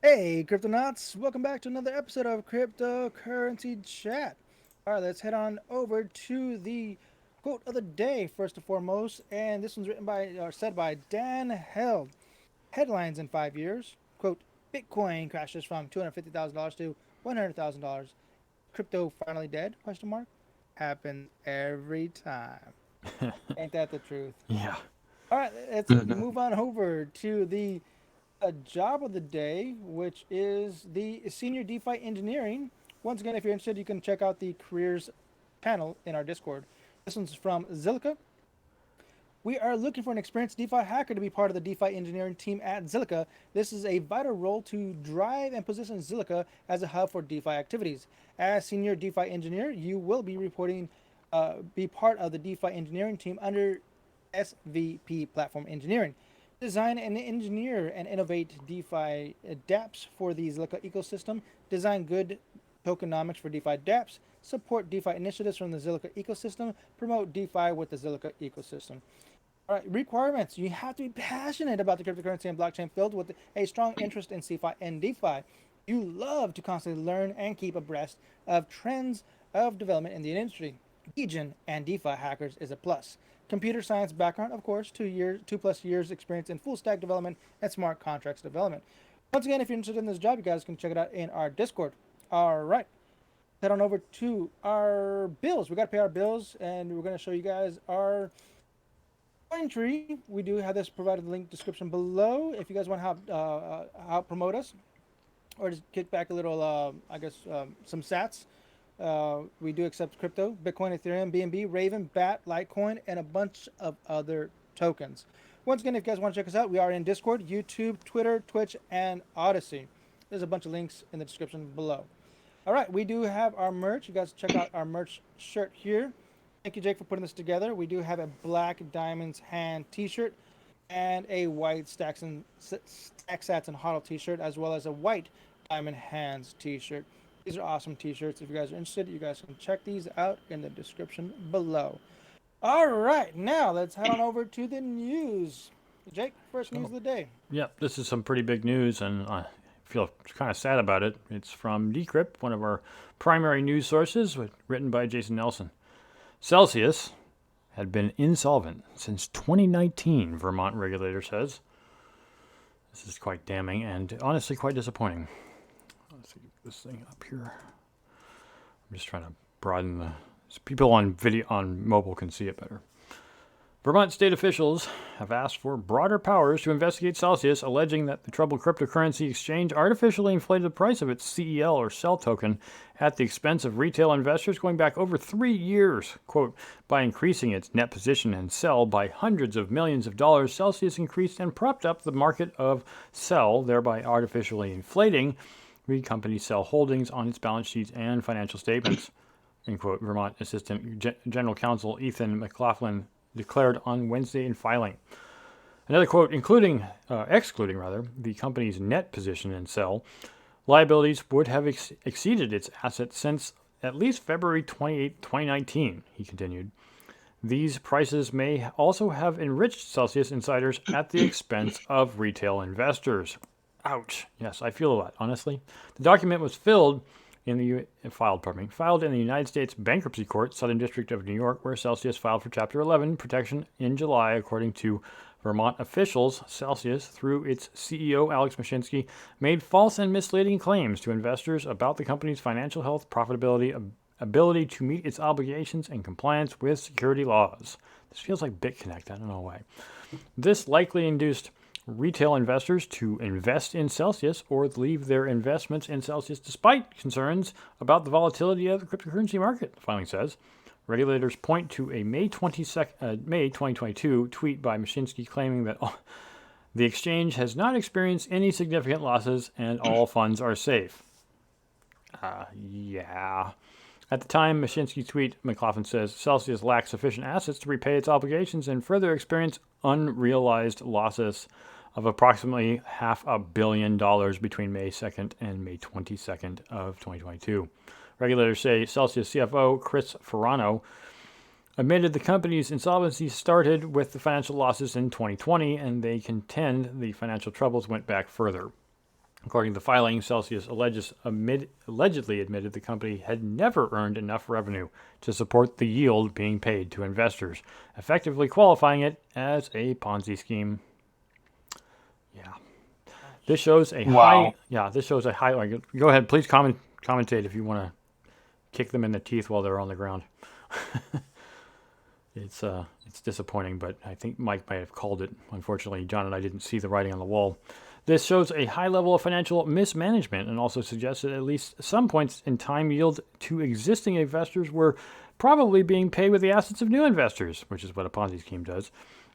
Hey, Cryptonauts! Welcome back to another episode of Cryptocurrency Chat. All right, let's head on over to the quote of the day first and foremost, and this one's written by or said by Dan Held. Headlines in 5 years: quote, Bitcoin crashes from $250,000 to $100,000. Crypto finally dead? Question mark. Happens every time. Ain't that the truth? Yeah. All right, let's move on over to the a job of the day, which is the senior DeFi engineering. Once again, if you're interested, you can check out the careers panel in our Discord. This one's from Zilliqa. We are looking for an experienced DeFi hacker to be part of the DeFi engineering team at Zilliqa. This is a vital role to drive and position Zilliqa as a hub for DeFi activities. As senior DeFi engineer, you will be be part of the DeFi engineering team under SVP Platform Engineering. Design and engineer and innovate DeFi dApps for the Zilliqa ecosystem. Design good tokenomics for DeFi dApps. Support DeFi initiatives from the Zilliqa ecosystem. Promote DeFi with the Zilliqa ecosystem. All right, requirements. You have to be passionate about the cryptocurrency and blockchain field with a strong interest in CeFi and DeFi. You love to constantly learn and keep abreast of trends of development in the industry. Legion and DeFi hackers is a plus. Computer science background, of course, 2 years, 2+ years experience in full stack development and smart contracts development. Once again, if you're interested in this job, you guys can check it out in our Discord. All right, head on over to our bills. We got to pay our bills, and we're going to show you guys our Tree. We do have this provided in the link description below. If you guys want to help promote us, or just kick back a little, some sats. We do accept crypto, Bitcoin, Ethereum, BNB, Raven, BAT, Litecoin, and a bunch of other tokens. Once again, if you guys want to check us out, we are in Discord, YouTube, Twitter, Twitch, and Odyssey. There's a bunch of links in the description below. All right, we do have our merch. You guys check out our merch shirt here. Thank you, Jake, for putting this together. We do have a black Diamonds Hand T-shirt and a white Stack Sats and Hodl T-shirt, as well as a white Diamond Hands T-shirt. These are awesome T-shirts. If you guys are interested, you guys can check these out in the description below. All right, now let's head on over to the news. Jake, first news So, of the day. yep, this is some pretty big news, and I feel kind of sad about it. It's from Decrypt, one of our primary news sources, written by Jason Nelson. Celsius had been insolvent since 2019, Vermont regulator says. This is quite damning and honestly quite disappointing. Let's see this thing up here. I'm just trying to broaden the so people on video on mobile can see it better. Vermont state officials have asked for broader powers to investigate Celsius, alleging that the troubled cryptocurrency exchange artificially inflated the price of its CEL or CEL token at the expense of retail investors going back over 3 years. Quote, by increasing its net position in CEL by hundreds of millions of dollars, Celsius increased and propped up the market of CEL, thereby artificially inflating the company's CEL holdings on its balance sheets and financial statements. End quote, Vermont Assistant General Counsel Ethan McLaughlin declared on Wednesday in filing. Another quote, excluding the company's net position in CEL, liabilities would have exceeded its assets since at least February 28, 2019, he continued. These prices may also have enriched Celsius insiders at the expense of retail investors. Ouch. Yes, I feel that, honestly. The document was filed in the United States Bankruptcy Court, Southern District of New York, where Celsius filed for Chapter 11 protection in July, according to Vermont officials. Celsius, through its CEO Alex Mashinsky, made false and misleading claims to investors about the company's financial health, profitability, ability to meet its obligations, and compliance with security laws. This feels like BitConnect. I don't know why. This likely induced retail investors to invest in Celsius or leave their investments in Celsius despite concerns about the volatility of the cryptocurrency market, the filing says. Regulators point to a May 2022 tweet by Mashinsky claiming that the exchange has not experienced any significant losses and all funds are safe. Yeah. At the time, Mashinsky's tweet, McLaughlin says, Celsius lacks sufficient assets to repay its obligations and further experience unrealized losses of approximately $500 million between May 2nd and May 22nd of 2022. Regulators say Celsius CFO Chris Ferrano admitted the company's insolvency started with the financial losses in 2020, and they contend the financial troubles went back further. According to the filing, Celsius allegedly admitted the company had never earned enough revenue to support the yield being paid to investors, effectively qualifying it as a Ponzi scheme. Yeah. This shows a high. Yeah, this shows a high. Go ahead, please commentate if you want to kick them in the teeth while they're on the ground. It's disappointing, but I think Mike might have called it. Unfortunately, John and I didn't see the writing on the wall. This shows a high level of financial mismanagement and also suggests that at least some points in time yield to existing investors were probably being paid with the assets of new investors, which is what a Ponzi scheme does.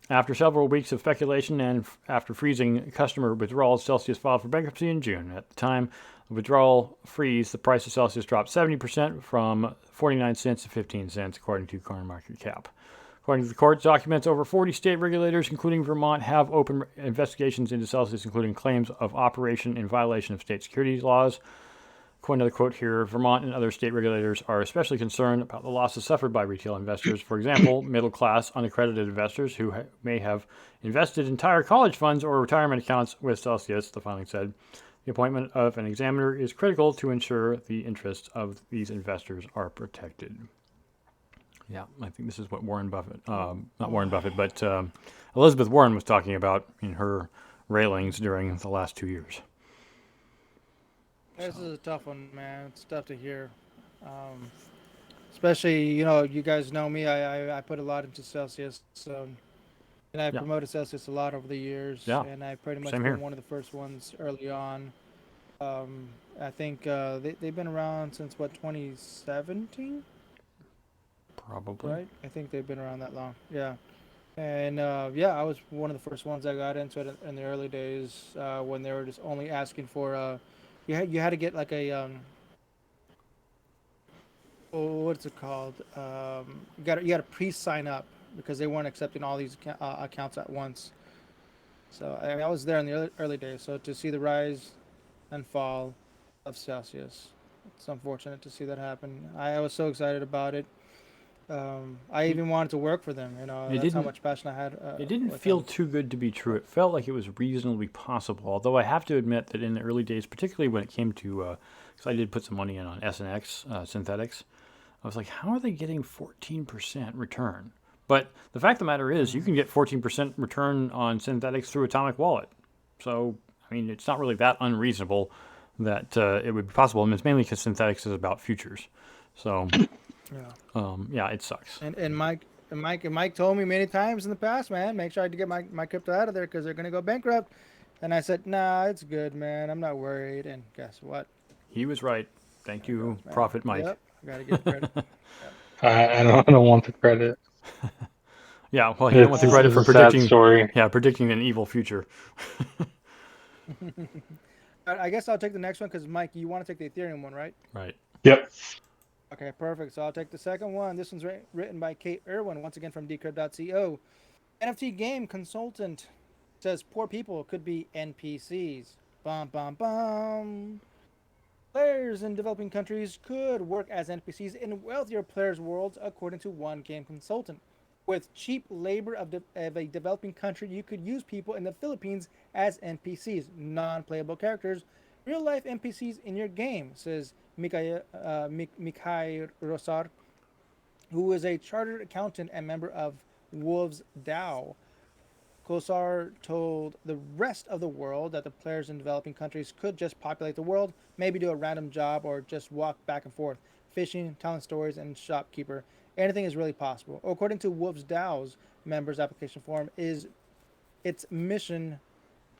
After several weeks of speculation and after freezing customer withdrawals, Celsius filed for bankruptcy in June. At the time of withdrawal freeze, the price of Celsius dropped 70% from 49 cents to 15 cents, according to CoinMarketCap. According to the court documents, over 40 state regulators, including Vermont, have opened investigations into Celsius, including claims of operation in violation of state securities laws. According to the quote here, Vermont and other state regulators are especially concerned about the losses suffered by retail investors. For example, middle-class, unaccredited investors who may have invested entire college funds or retirement accounts with Celsius, the filing said. The appointment of an examiner is critical to ensure the interests of these investors are protected. Yeah, I think this is what Warren Buffett, not Warren Buffett, but Elizabeth Warren was talking about in her railings during the last 2 years. This is a tough one, man. It's tough to hear. Especially, you guys know me. I put a lot into Celsius, so and I promoted Celsius a lot over the years. Yeah, and I pretty much same been here. one of the first ones early on. I think they've been around since 2017. Probably. Right? I think they've been around that long. Yeah. And I was one of the first ones that got into it in the early days when they were just only asking for you had to get like a what's it called? You got to pre-sign up because they weren't accepting all these accounts at once. So I was there in the early days. So to see the rise and fall of Celsius, it's unfortunate to see that happen. I was so excited about it. I even wanted to work for them. That's how much passion I had. It didn't feel too good to be true. It felt like it was reasonably possible. Although I have to admit that in the early days, particularly when it came to, because I did put some money in on SNX synthetics, I was like, how are they getting 14% return? But the fact of the matter is, you can get 14% return on synthetics through Atomic Wallet. So, I mean, it's not really that unreasonable that it would be possible. And it's mainly because synthetics is about futures. So. Yeah, it sucks. And Mike told me many times in the past, man, make sure I get my crypto out of there because they're gonna go bankrupt. And I said, nah, it's good, man. I'm not worried. And guess what? He was right. Thank you, Prophet Mike. Yep, gotta give credit. Yep. I don't want the credit. Yeah, well, you don't want the credit for predicting. Story. Yeah, predicting an evil future. I guess I'll take the next one because Mike, you want to take the Ethereum one, right? Right. Yep. Okay, perfect. So I'll take the second one. This one's written by Kate Irwin, once again from Decrypt.co. NFT game consultant says poor people could be NPCs. Bum, bum, bum. Players in developing countries could work as NPCs in wealthier players' worlds, according to one game consultant. With cheap labor of a developing country, you could use people in the Philippines as NPCs, non-playable characters, real-life NPCs in your game, says Mikhail Rosar, who is a chartered accountant and member of Wolves DAO. Kosar told the rest of the world that the players in developing countries could just populate the world, maybe do a random job or just walk back and forth, fishing, telling stories, and shopkeeper. Anything is really possible. According to Wolves DAO's members application form, its mission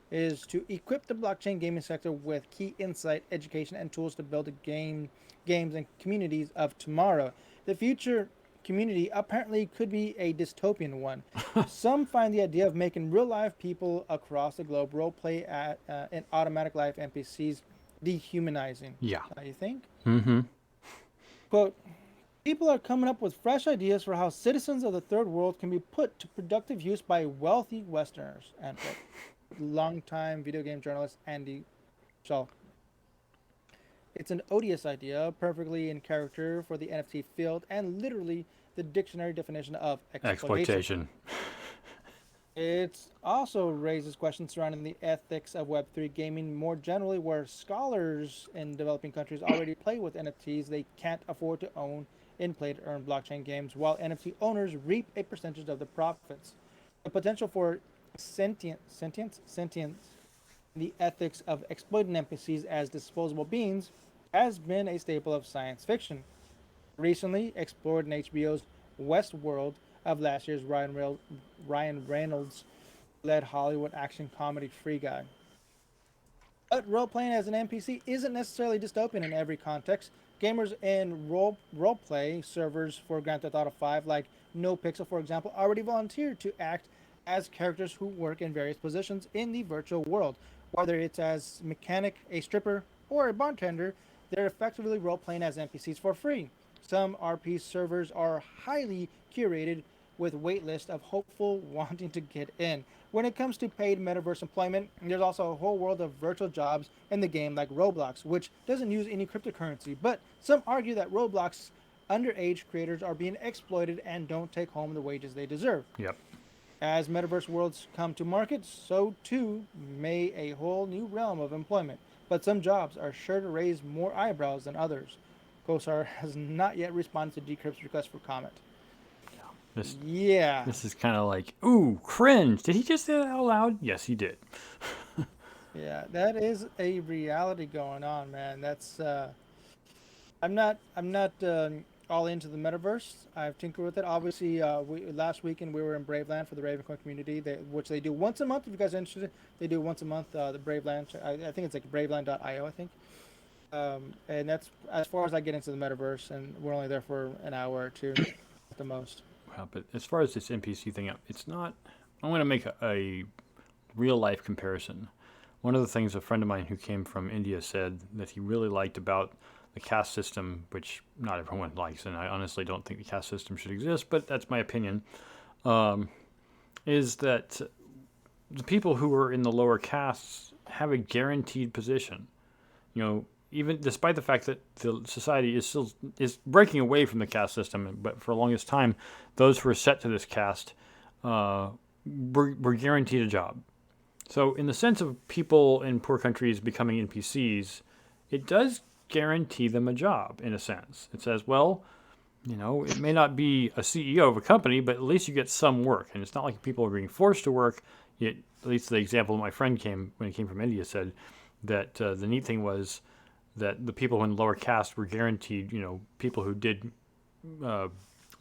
is to equip the blockchain gaming sector with key insight, education, and tools to build games and communities of tomorrow. The future community apparently could be a dystopian one. Some find the idea of making real-life people across the globe role-play in automatic life NPCs dehumanizing. Yeah. You think? Mm-hmm. Quote, people are coming up with fresh ideas for how citizens of the third world can be put to productive use by wealthy Westerners, end quote. Longtime video game journalist Andy Schulk. It's an odious idea, perfectly in character for the NFT field, and literally the dictionary definition of exploitation. It also raises questions surrounding the ethics of Web3 gaming more generally, where scholars in developing countries already play with NFTs they can't afford to own in play to earn blockchain games, while NFT owners reap a percentage of the profits. The potential for sentience, the ethics of exploiting NPCs as disposable beings has been a staple of science fiction. Recently explored in HBO's Westworld of last year's Ryan Reynolds led Hollywood action comedy Free Guy. But role playing as an NPC isn't necessarily dystopian in every context. Gamers in role-play servers for Grand Theft Auto 5, like NoPixel for example, already volunteered to act as characters who work in various positions in the virtual world. Whether it's as mechanic, a stripper, or a bartender, they're effectively role-playing as NPCs for free. Some RP servers are highly curated with waitlist of hopeful wanting to get in. When it comes to paid metaverse employment, there's also a whole world of virtual jobs in the game like Roblox, which doesn't use any cryptocurrency. But some argue that Roblox underage creators are being exploited and don't take home the wages they deserve. Yep. As metaverse worlds come to market, so too may a whole new realm of employment. But some jobs are sure to raise more eyebrows than others. Kosar has not yet responded to Decrypt's request for comment. This Yeah. this is kind of like, ooh, cringe. Did he just say that out loud? Yes, he did. Yeah, that is a reality going on, man. That's I'm not all into the metaverse. I've tinkered with it. Obviously, last weekend we were in Braveland for the Ravencoin community, which they do once a month. If you guys are interested, they do once a month. The Braveland, I think it's like Braveland.io, I think. And that's as far as I get into the metaverse, and we're only there for an hour or two at the most. Well, but as far as this NPC thing, it's not. I'm going to make a real life comparison. One of the things a friend of mine who came from India said that he really liked about the caste system, which not everyone likes, and I honestly don't think the caste system should exist, but that's my opinion, is that the people who are in the lower castes have a guaranteed position. You know, even despite the fact that the society is breaking away from the caste system, but for the longest time, those who are set to this caste were guaranteed a job. So, in the sense of people in poor countries becoming NPCs, it does guarantee them a job in a sense. It says, well, you know, it may not be a CEO of a company, but at least you get some work. And it's not like people are being forced to work. Yet, at least the example my friend came when he came from India said that the neat thing was that the people in the lower caste were guaranteed, you know, people who did uh,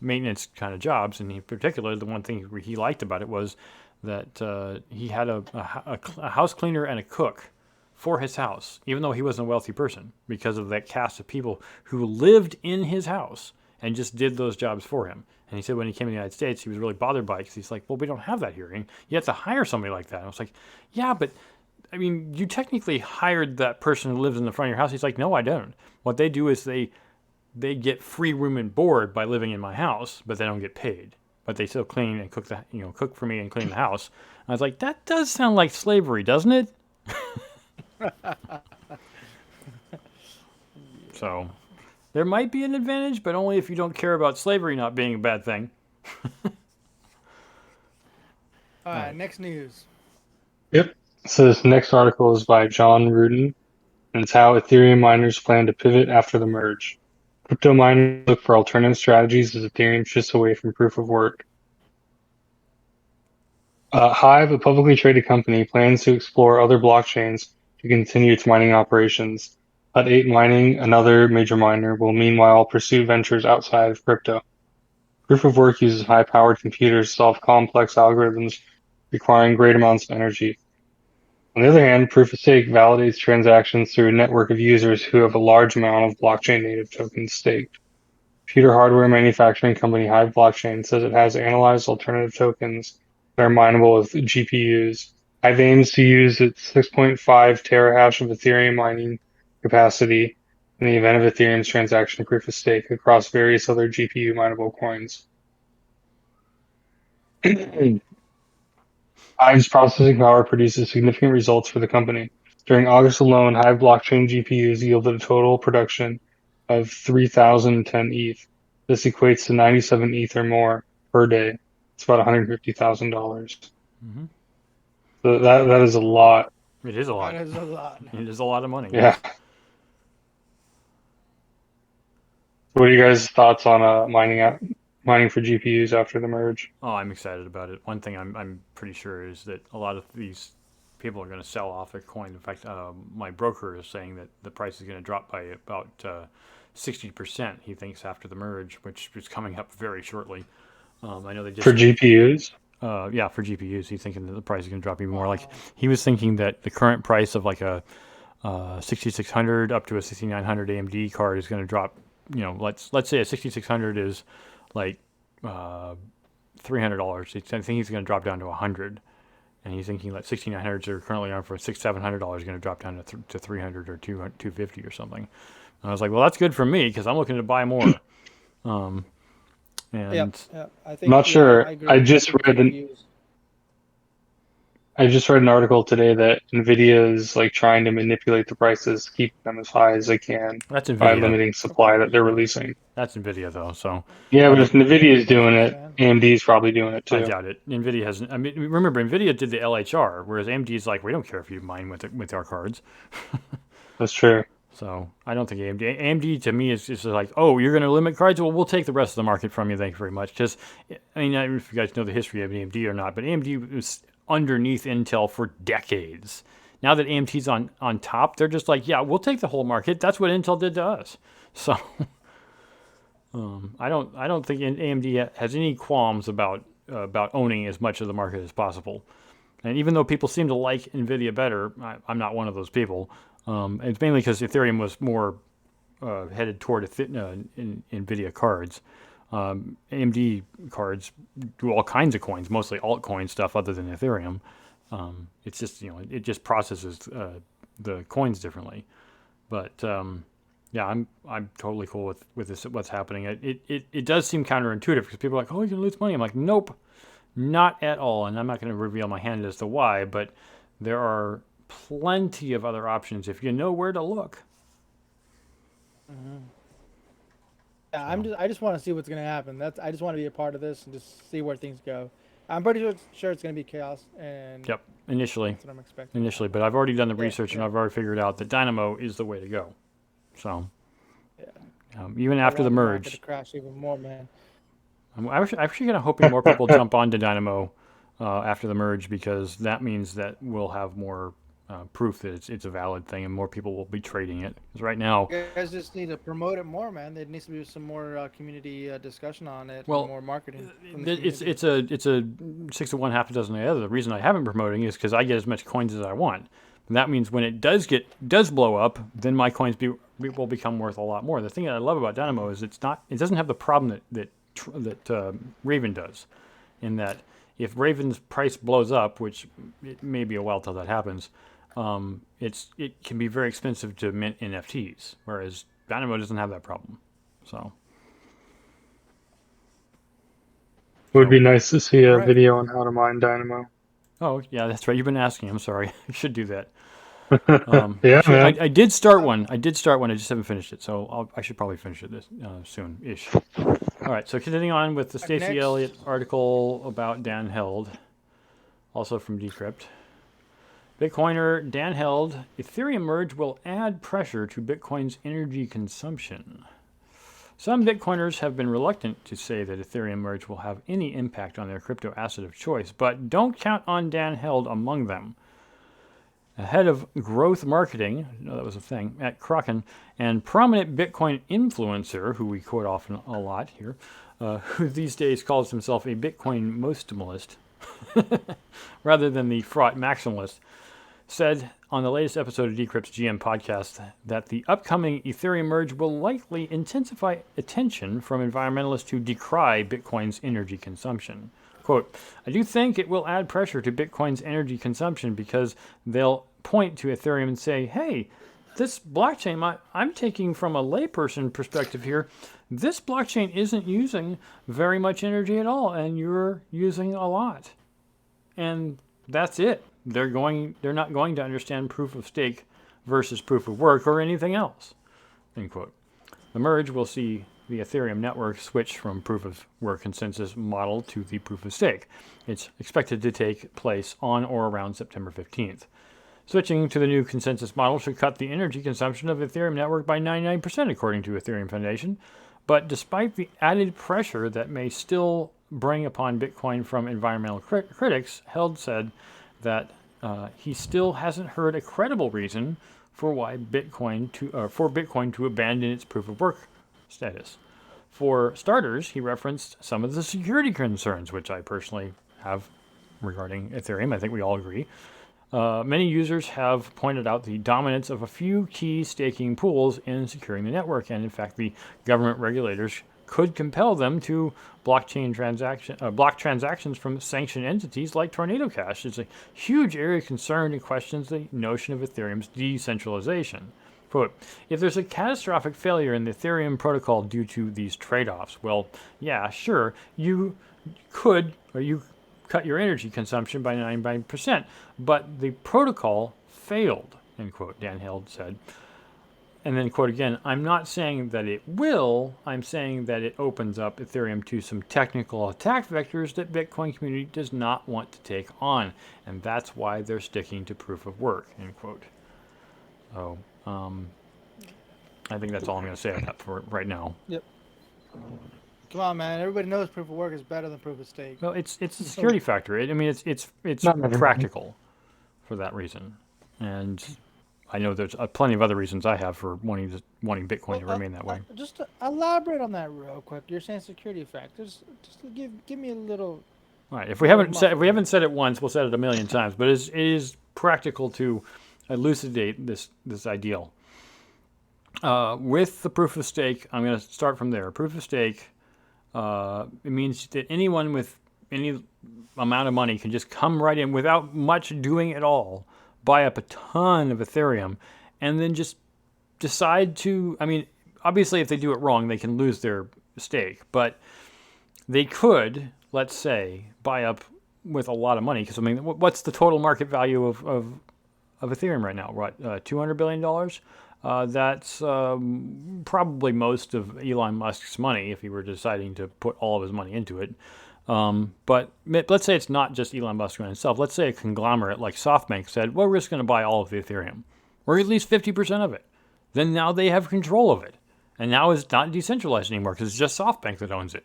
maintenance kind of jobs. And in particular, the one thing he liked about it was that he had a house cleaner and a cook for his house, even though he wasn't a wealthy person, because of that cast of people who lived in his house and just did those jobs for him. And he said when he came to the United States, he was really bothered by it because he's like, well, we don't have that here. And you have to hire somebody like that. And I was like, yeah, but I mean, you technically hired that person who lives in the front of your house. He's like, no, I don't. What they do is they get free room and board by living in my house, but they don't get paid. But they still clean and cook for me and clean the house. I was like, that does sound like slavery, doesn't it? So there might be an advantage, but only if you don't care about slavery not being a bad thing. All right, next news. Yep. So this next article is by John Rudin, and it's how Ethereum miners plan to pivot after the merge. Crypto miners look for alternative strategies as Ethereum shifts away from proof of work. Hive, a publicly traded company, plans to explore other blockchains to continue its mining operations. Hut 8 Mining, another major miner, will meanwhile pursue ventures outside of crypto. Proof of work uses high-powered computers to solve complex algorithms requiring great amounts of energy. On the other hand, proof of stake validates transactions through a network of users who have a large amount of blockchain native tokens staked. Computer hardware manufacturing company Hive Blockchain says it has analyzed alternative tokens that are mineable with GPUs. Hive aims to use its 6.5 terahash of Ethereum mining capacity in the event of Ethereum's transaction proof of stake across various other GPU mineable coins. Hive's processing power produces significant results for the company. During August alone, Hive blockchain GPUs yielded a total production of 3,010 ETH. This equates to 97 ETH or more per day. It's about $150,000. Mm-hmm. So that is a lot. It is a That lot. is a lot. It is a lot of money. Yeah. Yes. What are you guys' thoughts on mining for GPUs after the merge? Oh, I'm excited about it. One thing I'm pretty sure is that a lot of these people are going to sell off their coin. In fact, my broker is saying that the price is going to drop by about 60%. He thinks after the merge, which is coming up very shortly. I know they For just GPUs? yeah, for GPUs, he's thinking that the price is going to drop even more. Like Wow. he was thinking that the current price of like a 6600 up to a 6900 AMD card is going to drop. You know, let's say a 6600 is like $300. I think he's going to drop down to 100, and he's thinking that 6900s are currently on for $700 going to drop down to 300 or 250 or something. And I was like, well, that's good for me because I'm looking to buy more. Um, Yep. and Yep. I I'm think, not sure. I agree. I think GPUs. I just read an article today that Nvidia is like trying to manipulate the prices, keep them as high as they can that's by Nvidia. limiting Of supply that course. they're releasing. That's Nvidia though. So Yeah, I but if don't. Nvidia is That's doing what I'm it, saying. AMD is probably doing it I too. doubt it. Nvidia hasn't. I mean, remember Nvidia did the LHR, whereas AMD is like, we don't care if you mine with our cards. That's true. So I don't think AMD. AMD to me is just like, oh, you're going to limit cards. Well, we'll take the rest of the market from you. Thank you very much. Because I mean, I don't know if you guys know the history of AMD or not, but AMD was underneath Intel for decades. Now that AMD's on top, they're just like, yeah, we'll take the whole market. That's what Intel did to us. So I don't think AMD has any qualms about owning as much of the market as possible. And even though people seem to like NVIDIA better, I'm not one of those people. It's mainly because Ethereum was more headed toward NVIDIA cards. AMD cards do all kinds of coins, mostly altcoin stuff other than Ethereum. It's just, it just processes the coins differently. But yeah, I'm totally cool with this, what's happening. It does seem counterintuitive because people are like, oh, you can lose money. I'm like, nope, not at all. And I'm not going to reveal my hand as to why, but there are plenty of other options if you know where to look. Hmm. Yeah, So, I just want to see what's gonna happen. I just want to be a part of this and just see where things go. I'm pretty sure it's gonna be chaos, and yep, initially, that's what I'm expecting. but I've already done the Yeah, research and yeah, I've already figured out that Dynamo is the way to go. So, yeah. even I after the want the market to merge, crash even more, man. I'm actually kind of hoping more people jump onto Dynamo after the merge because that means that we'll have more proof that it's a valid thing and more people will be trading it. Because right now, You guys just need to promote it more, man. There needs to be some more community discussion on it and well, more marketing from the it's community. it's a 6 to 1, half a dozen of the other. The reason I haven't been promoting is because I get as much coins as I want. And that means when it does blow up, then my coins will become worth a lot more. The thing that I love about Dynamo is it doesn't have the problem that Raven does, in that if Raven's price blows up, which it may be a while till that happens, it can be very expensive to mint NFTs, whereas Dynamo doesn't have that problem. So It would so be nice to see All a right. video on how to mine Dynamo. oh yeah, that's right. You've been asking. I'm sorry. I should do that. Yeah, man. I did start Uh, one. I did start one. I just haven't finished it, so I should probably finish it this soon-ish. All right. So continuing on with the Stacey next, Elliott article about Dan Held, also from Decrypt. Bitcoiner Dan Held, Ethereum merge will add pressure to Bitcoin's energy consumption. Some Bitcoiners have been reluctant to say that Ethereum merge will have any impact on their crypto asset of choice, but don't count on Dan Held among them. Head of growth marketing, that was a thing, at Kraken, and prominent Bitcoin influencer, who we quote often a lot here, who these days calls himself a Bitcoin maximalist, rather than the fraught maximalist, said on the latest episode of Decrypt's GM podcast that the upcoming Ethereum merge will likely intensify attention from environmentalists who decry Bitcoin's energy consumption. Quote, I do think it will add pressure to Bitcoin's energy consumption because they'll point to Ethereum and say, hey, this blockchain, I'm taking from a layperson perspective here, this blockchain isn't using very much energy at all, and you're using a lot. And that's it. They're not going to understand proof of stake versus proof of work or anything else. End quote. The merge will see the Ethereum network switched from proof of work consensus model to the proof of stake. It's expected to take place on or around September 15th. Switching to the new consensus model should cut the energy consumption of the Ethereum network by 99%, according to Ethereum Foundation. But despite the added pressure that may still bring upon Bitcoin from environmental critics, Held said that he still hasn't heard a credible reason for Bitcoin to abandon its proof of work status. For starters, he referenced some of the security concerns, which I personally have regarding Ethereum. I think we all agree. Many users have pointed out the dominance of a few key staking pools in securing the network, and in fact, the government regulators could compel them to block transactions from sanctioned entities like Tornado Cash. It's a huge area of concern and questions the notion of Ethereum's decentralization. Quote, if there's a catastrophic failure in the Ethereum protocol due to these trade-offs, well, yeah, sure, you cut your energy consumption by 9%, but the protocol failed, end quote, Dan Held said. And then, quote again, I'm not saying that it will, I'm saying that it opens up Ethereum to some technical attack vectors that Bitcoin community does not want to take on, and that's why they're sticking to proof of work, end quote. So, I think that's all I'm going to say on that for right now. Yep. Come on, man. Everybody knows proof of work is better than proof of stake. Well, it's a security factor. It's practical for that reason, and I know there's plenty of other reasons I have for wanting Bitcoin to remain that way. Just to elaborate on that real quick. You're saying security factors. Just give me a little. All right. If we haven't said it once, we'll say it a million times. But it is practical to elucidate this ideal. With the proof of stake, I'm going to start from there. Proof of stake. It means that anyone with any amount of money can just come right in without much doing at all, buy up a ton of Ethereum, and then just decide to, obviously if they do it wrong, they can lose their stake, but they could, let's say, buy up with a lot of money, because what's the total market value of Ethereum right now? What, $200 billion? That's probably most of Elon Musk's money if he were deciding to put all of his money into it. But let's say it's not just Elon Musk on himself. Let's say a conglomerate like SoftBank said, well, we're just going to buy all of the Ethereum, or at least 50% of it. Then now they have control of it. And now it's not decentralized anymore because it's just SoftBank that owns it.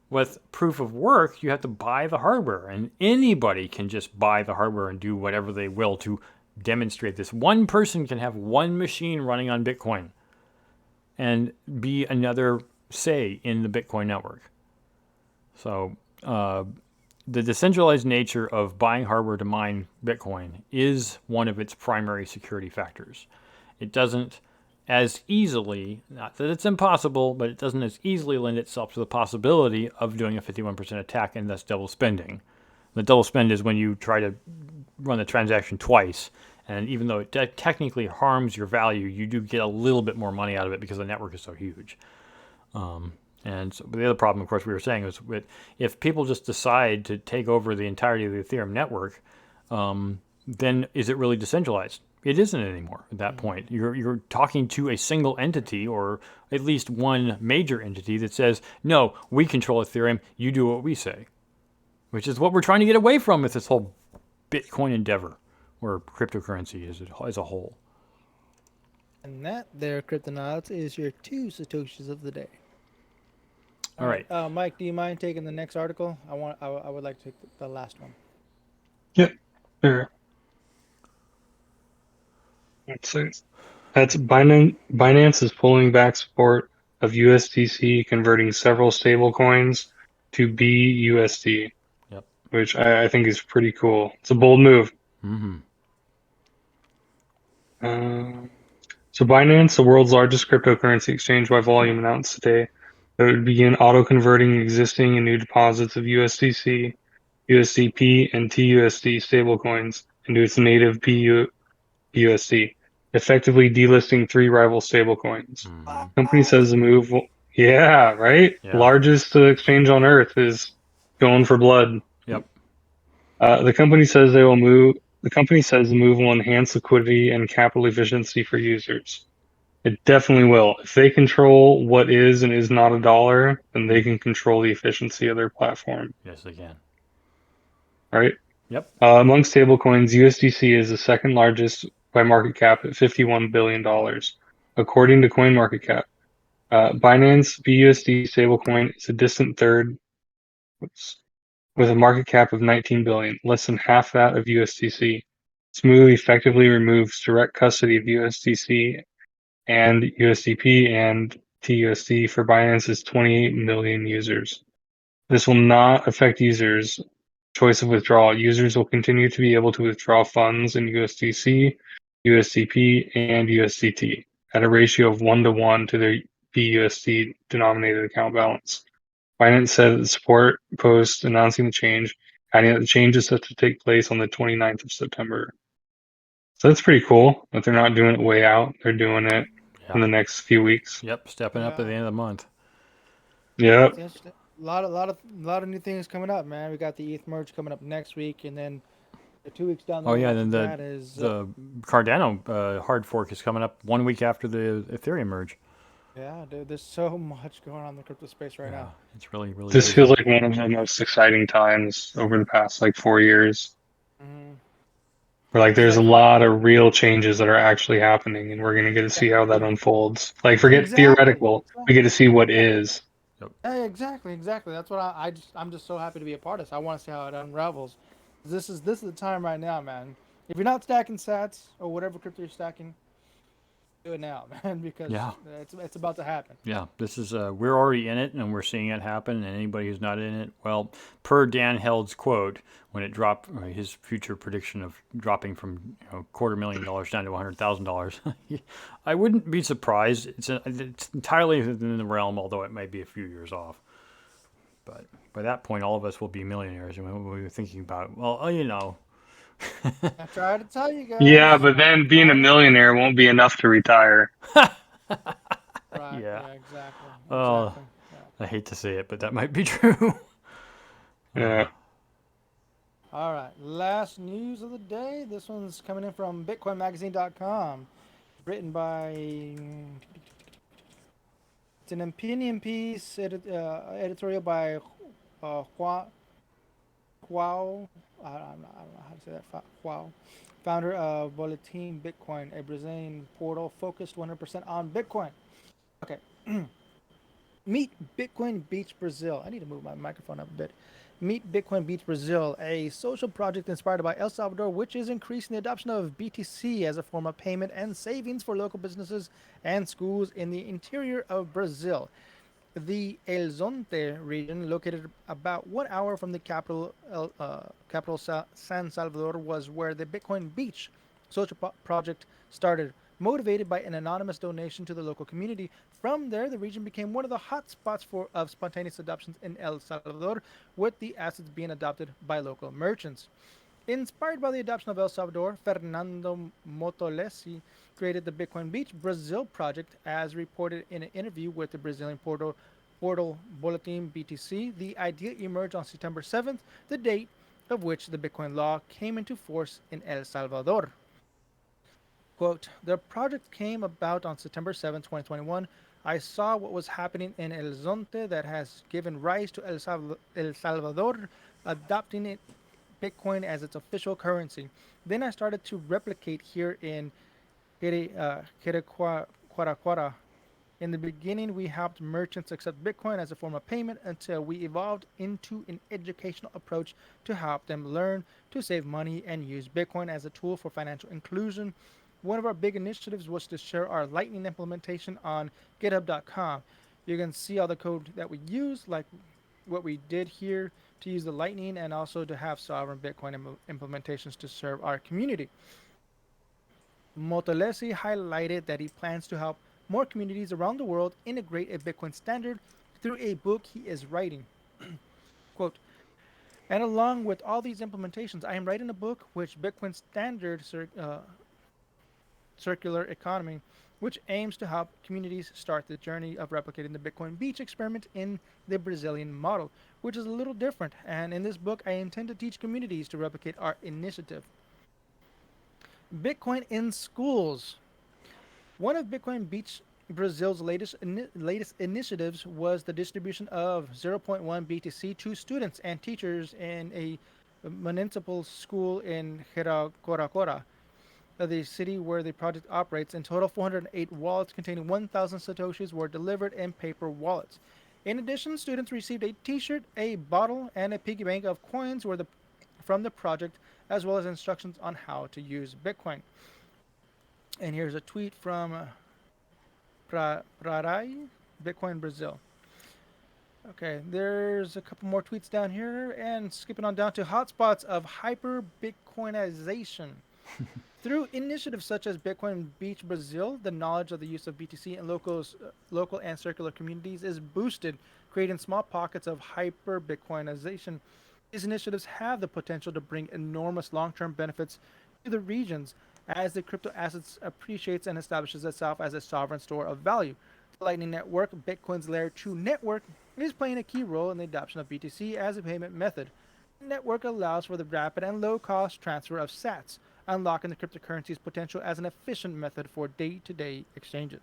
With proof of work, you have to buy the hardware, and anybody can just buy the hardware and do whatever they will to demonstrate this. One person can have one machine running on Bitcoin and be another say in the Bitcoin network. So the decentralized nature of buying hardware to mine Bitcoin is one of its primary security factors. It doesn't as easily, not that it's impossible, but it doesn't as easily lend itself to the possibility of doing a 51% attack and thus double spending. The double spend is when you try to run the transaction twice, and even though it technically harms your value, you do get a little bit more money out of it because the network is so huge. And so, the other problem, of course, we were saying is if people just decide to take over the entirety of the Ethereum network, then is it really decentralized? It isn't anymore at that point. You're talking to a single entity, or at least one major entity that says, no, we control Ethereum, you do what we say. Which is what we're trying to get away from with this whole Bitcoin endeavor, or cryptocurrency as a whole. And that there, Cryptonauts, is your 2 Satoshis of the day. All right. Mike, do you mind taking the next article? I would like to take the last one. Yep, sure. Let's see. That's Binance is pulling back support of USDC, converting several stablecoins to BUSD. Yep. Which I think is pretty cool. It's a bold move. Mm-hmm. So Binance, the world's largest cryptocurrency exchange by volume, announced today that it would begin auto-converting existing and new deposits of USDC, USDP, and TUSD stablecoins into its native BUSD, effectively delisting 3 rival stablecoins. Mm-hmm. Company says the move will, yeah, right? Yeah. Largest exchange on earth is going for blood. Yep. The company says the move will enhance liquidity and capital efficiency for users. It definitely will. If they control what is and is not a dollar, then they can control the efficiency of their platform, Yes, they can. right? Yep. Among stablecoins, USDC is the second largest by market cap at $51 billion, according to CoinMarketCap. Binance BUSD stablecoin is a distant third, with a market cap of 19 billion, less than half that of USDC. Smoothly effectively removes direct custody of USDC and USDP and TUSD for Binance's 28 million users. This will not affect users' choice of withdrawal. Users will continue to be able to withdraw funds in USDC, USDP, and USDT at a ratio of 1 to 1 to their BUSD denominated account balance. Binance said at the support post announcing the change, adding that the change is set to take place on the 29th of September. So that's pretty cool that they're not doing it way out. They're doing it in Yeah. the next few weeks. Yep. Stepping up at the Yeah, end of the month. that's Yep. interesting. A lot of new things coming up, man. We got the ETH Merge coming up next week, and then 2 weeks down the Oh road yeah. after Then that is the Cardano hard fork is coming up 1 week after the Ethereum merge. yeah, dude. There's so much going on in the crypto space right Yeah. now. It's really really This feels busy. like one of the most exciting times over the past like 4 years. Mm-hmm. Where like It's there's a like how lot of real changes that are actually happening, and we're gonna get to yeah, see how that unfolds. Like forget exactly, theoretical, we get exactly. to see what Yeah, is. Yep. yeah, exactly, exactly. That's what I'm just so happy to be a part of this. I want to see how it unravels. This is the time right now, man. If you're not stacking sats or whatever crypto you're stacking, do it now, man, because Yeah. it's about to happen. Yeah, this is we're already in it and we're seeing it happen. And anybody who's not in it, well, per Dan Held's quote, when it dropped, his future prediction of dropping from $250,000 down to $100,000, I wouldn't be surprised. It's entirely within the realm, although it might be a few years off. But by that point, all of us will be millionaires, and we'll be thinking about, well, I try to tell you Yeah, guys. but I then being a try to tell you. millionaire won't be enough to retire. Right. yeah. Yeah. Exactly. Oh, Exactly. Yeah. I hate to say it, but that might be true. Yeah. All right. Last news of the day. This one's coming in from BitcoinMagazine.com. Written by. It's an opinion piece, editorial by Hua, Huao. I don't know how to say that. Huao, founder of Boletim Bitcoin, a Brazilian portal focused 100% on Bitcoin. Okay. Meet Bitcoin Beach Brazil. I need to move my microphone up a bit. Meet Bitcoin Beach Brazil, a social project inspired by El Salvador, which is increasing the adoption of BTC as a form of payment and savings for local businesses and schools in the interior of Brazil. The El Zonte region, located about 1 hour from the capital San Salvador, was where the Bitcoin Beach social project started. Motivated by an anonymous donation to the local community, from there the region became one of the hot spots of spontaneous adoptions in El Salvador, with the assets being adopted by local merchants. Inspired by the adoption of El Salvador, Fernando Motolesi created the Bitcoin Beach Brazil project, as reported in an interview with the Brazilian portal Boletim BTC. The idea emerged on September 7th, the date of which the Bitcoin law came into force in El Salvador. Quote, the project came about on September 7, 2021. I saw what was happening in El Zonte that has given rise to El Salvador adopting it Bitcoin as its official currency. Then I started to replicate here in Quaraquara. In the beginning, we helped merchants accept Bitcoin as a form of payment until we evolved into an educational approach to help them learn to save money and use Bitcoin as a tool for financial inclusion. One of our big initiatives was to share our Lightning implementation on GitHub.com. You can see all the code that we use, like what we did here to use the Lightning, and also to have sovereign Bitcoin implementations to serve our community. Motolesi highlighted that he plans to help more communities around the world integrate a Bitcoin standard through a book he is writing. Quote, and along with all these implementations, I am writing a book which Bitcoin standard circular economy, which aims to help communities start the journey of replicating the Bitcoin Beach experiment in the Brazilian model, which is a little different. And in this book, I intend to teach communities to replicate our initiative. Bitcoin in schools. One of Bitcoin Beach Brazil's latest initiatives was the distribution of zero point 0.1 BTC to students and teachers in a municipal school in Hirakoracora, the city where the project operates. In total, 408 wallets containing 1,000 satoshis were delivered in paper wallets. In addition, students received a T-shirt, a bottle, and a piggy bank of coins from the project, as well as instructions on how to use Bitcoin. And here's a tweet from Prarai, Bitcoin Brazil. Okay, there's a couple more tweets down here, and skipping on down to hotspots of hyper Bitcoinization. Through initiatives such as Bitcoin Beach Brazil, the knowledge of the use of BTC in local and circular communities is boosted, creating small pockets of hyper Bitcoinization. These initiatives have the potential to bring enormous long-term benefits to the regions as the crypto assets appreciates and establishes itself as a sovereign store of value. The Lightning Network, Bitcoin's Layer 2 network, is playing a key role in the adoption of BTC as a payment method. The network allows for the rapid and low-cost transfer of sats, unlocking the cryptocurrency's potential as an efficient method for day-to-day exchanges.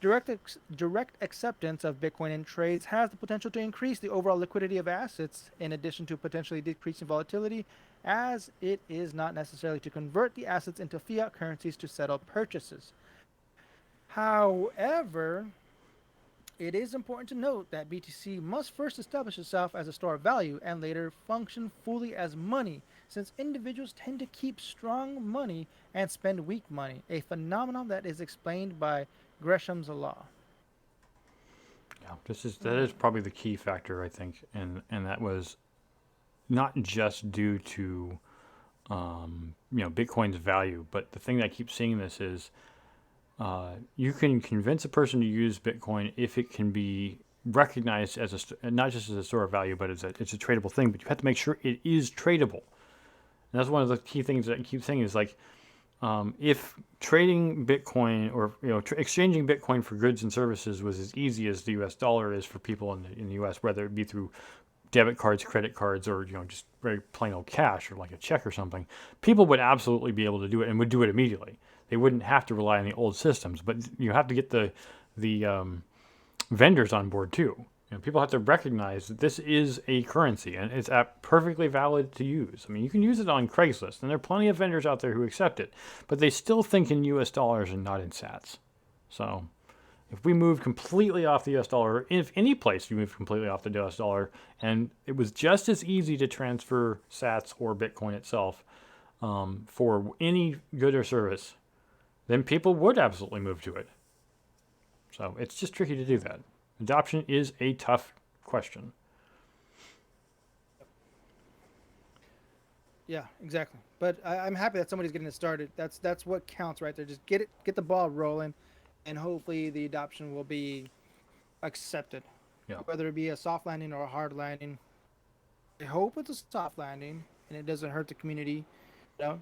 Direct acceptance of Bitcoin in trades has the potential to increase the overall liquidity of assets, in addition to potentially decreasing volatility, as it is not necessary to convert the assets into fiat currencies to settle purchases. However, it is important to note that BTC must first establish itself as a store of value and later function fully as money, since individuals tend to keep strong money and spend weak money, a phenomenon that is explained by Gresham's law. Yeah, that is probably the key factor, I think, and that was not just due to Bitcoin's value, but the thing that I keep seeing this is you can convince a person to use Bitcoin if it can be recognized as not just as a store of value, but it's a tradable thing. But you have to make sure it is tradable. And that's one of the key things that I keep saying is like, if trading Bitcoin or exchanging Bitcoin for goods and services was as easy as the U.S. dollar is for people in the U.S., whether it be through debit cards, credit cards, or just very plain old cash or like a check or something, people would absolutely be able to do it and would do it immediately. They wouldn't have to rely on the old systems, but you have to get the vendors on board too. People have to recognize that this is a currency and it's perfectly valid to use. I mean, you can use it on Craigslist, and there are plenty of vendors out there who accept it, but they still think in U.S. dollars and not in sats. So if we moved completely off the U.S. dollar, if any place we moved completely off the U.S. dollar, and it was just as easy to transfer sats or Bitcoin itself for any good or service, then people would absolutely move to it. So it's just tricky to do that. Adoption is a tough question. Yeah, exactly. But I'm happy that somebody's getting it started. That's what counts right there. Just get the ball rolling, and hopefully the adoption will be accepted. Yeah. Whether it be a soft landing or a hard landing. I hope it's a soft landing and it doesn't hurt the community. I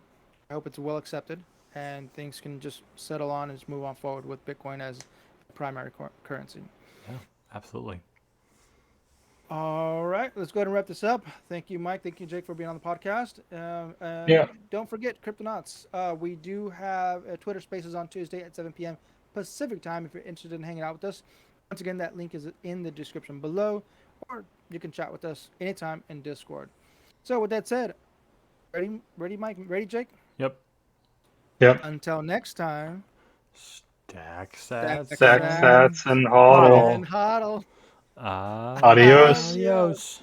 hope it's well accepted and things can just settle on and just move on forward with Bitcoin as the primary currency. Yeah, absolutely. All right, let's go ahead and wrap this up. Thank you, Mike. Thank you, Jake, for being on the podcast. Yeah. Don't forget, Cryptonauts. We do have Twitter Spaces on Tuesday at 7 p.m. Pacific time if you're interested in hanging out with us. Once again, that link is in the description below, or you can chat with us anytime in Discord. So with that said, ready, Mike? Ready, Jake? Yep. Until next time. Stack sats. Sats and hodl. And hodl. Adios. Adios.